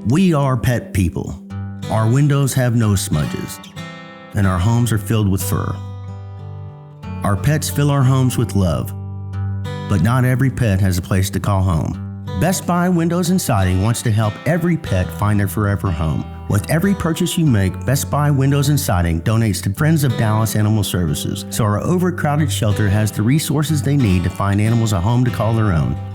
We are pet people. Our windows have no smudges, and our homes are filled with fur. Our pets fill our homes with love, but not every pet has a place to call home. Best Buy Windows and Siding wants to help every pet find their forever home. With every purchase you make, Best Buy Windows and Siding donates to Friends of Dallas Animal Services, so our overcrowded shelter has the resources they need to find animals a home to call their own.